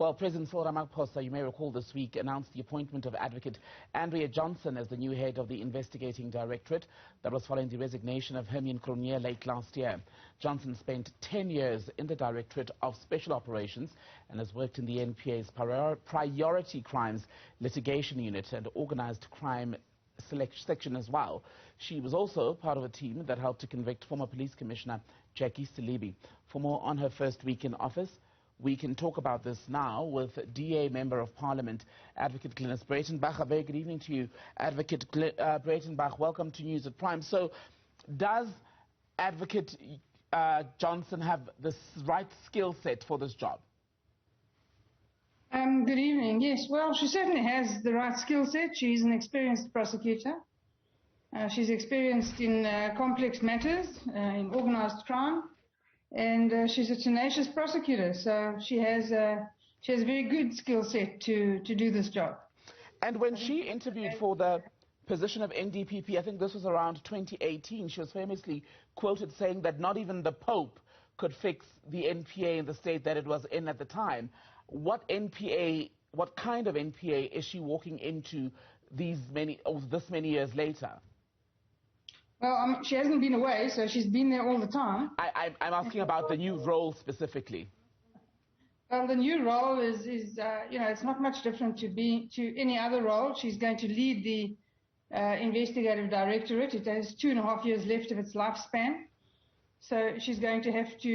Well, President Cyril Ramaphosa, you may recall this week, announced the appointment of Advocate Andrea Johnson as the new head of the Investigating Directorate. That was following the resignation of Hermione Cronje late last year. Johnson spent 10 years in the Directorate of Special Operations and has worked in the NPA's Priority Crimes Litigation Unit and Organized Crime section as well. She was also part of a team that helped to convict former Police Commissioner Jackie Selebi. For more on her first week in office, we can talk about this now with DA Member of Parliament, Advocate Glynis Breitenbach. A very good evening to you, Advocate Breitenbach. Welcome to News at Prime. So, does Advocate Johnson have the right skill set for this job? Good evening. Yes, well, she certainly has the right skill set. She's an experienced prosecutor. She's experienced in complex matters, in organized crime, and she's a tenacious prosecutor. So she has a very good skill set to do this job. And when she interviewed for the position of NDPP, I think this was around 2018, she was famously quoted saying that not even the Pope could fix the NPA in the state that it was in at the time. What kind of NPA is she walking into this many years later? Well, she hasn't been away, so she's been there all the time. I'm asking about the new role specifically. Well, the new role is you know, it's not much different to any other role. She's going to lead the Investigative Directorate. It has 2.5 years left of its lifespan. So she's going to have to,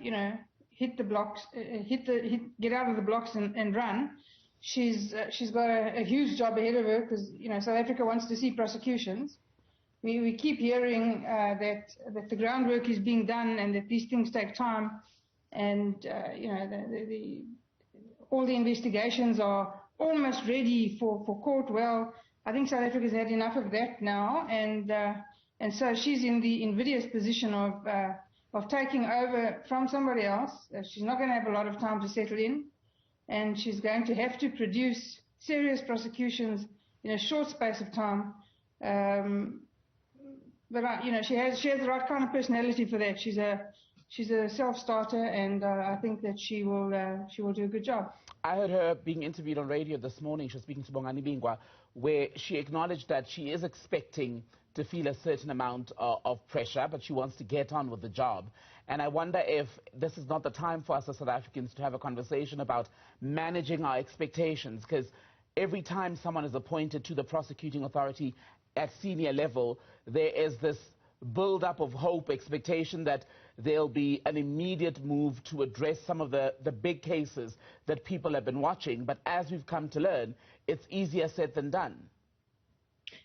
you know, hit the blocks, get out of the blocks and run. She's got a huge job ahead of her because, you know, South Africa wants to see prosecutions. We keep hearing that the groundwork is being done and that these things take time, and you know, all the investigations are almost ready for court. Well, I think South Africa's had enough of that now, and so she's in the invidious position of taking over from somebody else. She's not going to have a lot of time to settle in, and she's going to have to produce serious prosecutions in a short space of time. But you know, she has the right kind of personality for that. She's a self-starter, and I think that she will do a good job. I heard her being interviewed on radio this morning. She was speaking to Bongani Bingwa, where she acknowledged that she is expecting to feel a certain amount of pressure, but she wants to get on with the job. And I wonder if this is not the time for us as South Africans to have a conversation about managing our expectations, because every time someone is appointed to the prosecuting authority at senior level, there is this build-up of hope, expectation that there'll be an immediate move to address some of the big cases that people have been watching. But as we've come to learn, it's easier said than done.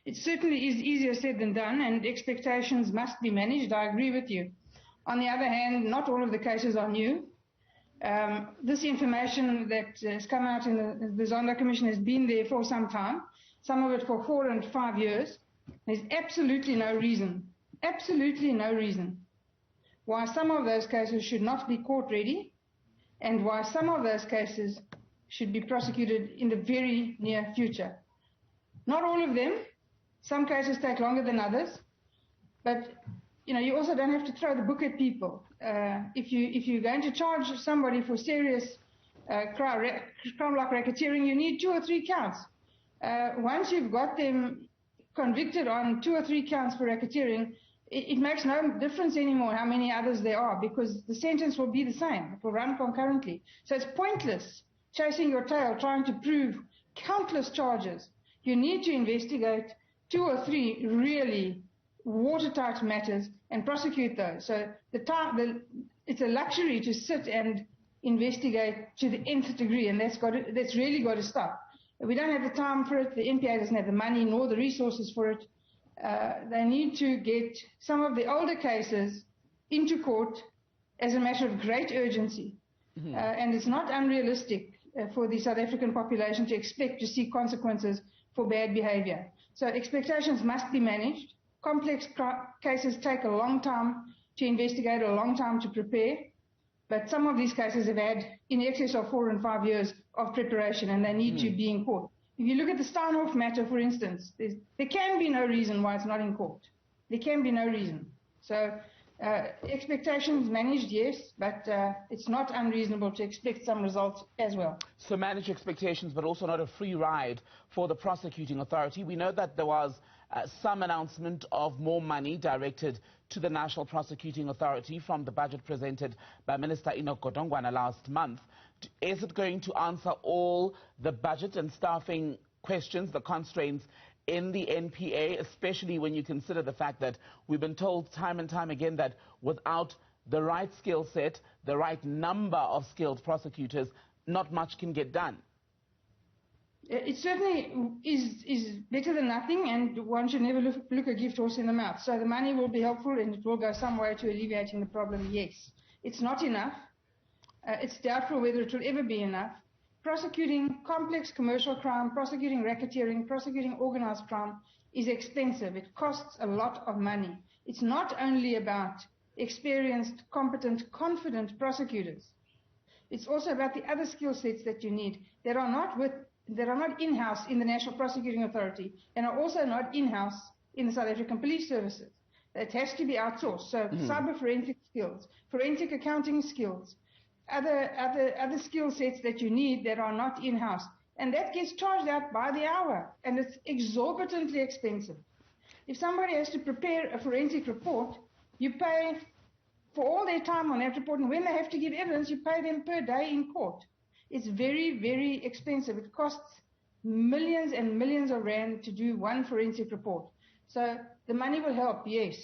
It certainly is easier said than done, and expectations must be managed. I agree with you. On the other hand, not all of the cases are new. This information that has come out in the Zondo Commission has been there for some time, some of it for 4 and 5 years. There's absolutely no reason why some of those cases should not be court ready, and why some of those cases should be prosecuted in the very near future. Not all of them. Some cases take longer than others, but you know, you also don't have to throw the book at people. If you're going to charge somebody for serious crime like racketeering, you need 2 or 3 counts. Once you've got them convicted on 2 or 3 counts for racketeering, it makes no difference anymore how many others there are, because the sentence will be the same. It will run concurrently. So it's pointless chasing your tail, trying to prove countless charges. You need to investigate 2 or 3 really watertight matters and prosecute those. So it's a luxury to sit and investigate to the nth degree, and that's really got to stop. We don't have the time for it. The NPA doesn't have the money nor the resources for it. They need to get some of the older cases into court as a matter of great urgency. Mm-hmm. And it's not unrealistic for the South African population to expect to see consequences for bad behavior. So expectations must be managed. Complex cases take a long time to investigate, a long time to prepare. But some of these cases have had in excess of 4 and 5 years of preparation, and they need to be in court. If you look at the Steinhoff matter, for instance, there can be no reason why it's not in court. There can be no reason. So Expectations managed, yes, but it's not unreasonable to expect some results as well. So manage expectations, but also not a free ride for the prosecuting authority. We know that there was some announcement of more money directed to the National Prosecuting Authority from the budget presented by Minister Enoch Godongwana last month. Is it going to answer all the budget and staffing questions, the constraints in the NPA, especially when you consider the fact that we've been told time and time again that without the right skill set, the right number of skilled prosecutors, not much can get done? It certainly is better than nothing, and one should never look a gift horse in the mouth. So the money will be helpful and it will go some way to alleviating the problem, yes. It's not enough. It's doubtful whether it will ever be enough. Prosecuting complex commercial crime, prosecuting racketeering, prosecuting organized crime is expensive. It costs a lot of money. It's not only about experienced, competent, confident prosecutors. It's also about the other skill sets that you need that are not in-house in the National Prosecuting Authority and are also not in-house in the South African Police Services. It has to be outsourced. So cyber forensic skills, forensic accounting skills, other skill sets that you need that are not in-house. And that gets charged out by the hour, and it's exorbitantly expensive. If somebody has to prepare a forensic report, you pay for all their time on that report, and when they have to give evidence, you pay them per day in court. It's very, very expensive. It costs millions and millions of rand to do one forensic report. So the money will help, yes.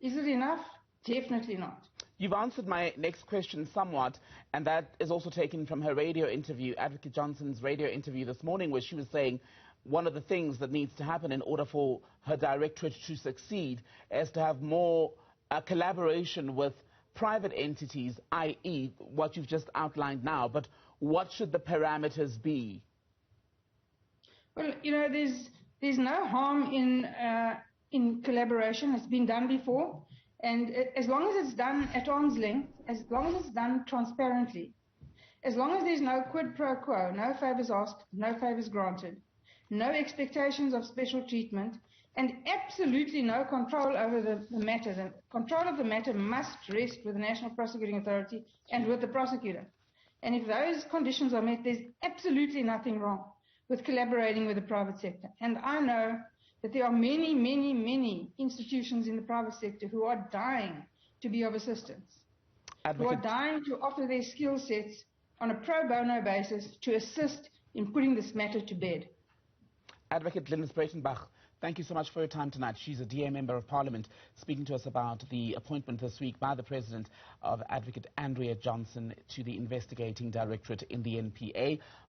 Is it enough? Definitely not. You've answered my next question somewhat, and that is also taken from her radio interview, Advocate Johnson's radio interview this morning, where she was saying one of the things that needs to happen in order for her directorate to succeed is to have more collaboration with private entities, i.e. what you've just outlined now. But what should the parameters be? Well, you know, there's no harm in collaboration. It's been done before. And as long as it's done at arm's length, as long as it's done transparently, as long as there's no quid pro quo, no favors asked, no favors granted, no expectations of special treatment, and absolutely no control over the matter. The control of the matter must rest with the National Prosecuting Authority and with the prosecutor. And if those conditions are met, there's absolutely nothing wrong with collaborating with the private sector. And I know that there are many, many, many institutions in the private sector who are dying to be of assistance, who are dying to offer their skill sets on a pro bono basis to assist in putting this matter to bed. Advocate Linus Breitenbach, thank you so much for your time tonight. She's a DA Member of Parliament speaking to us about the appointment this week by the President of Advocate Andrea Johnson to the Investigating Directorate in the NPA.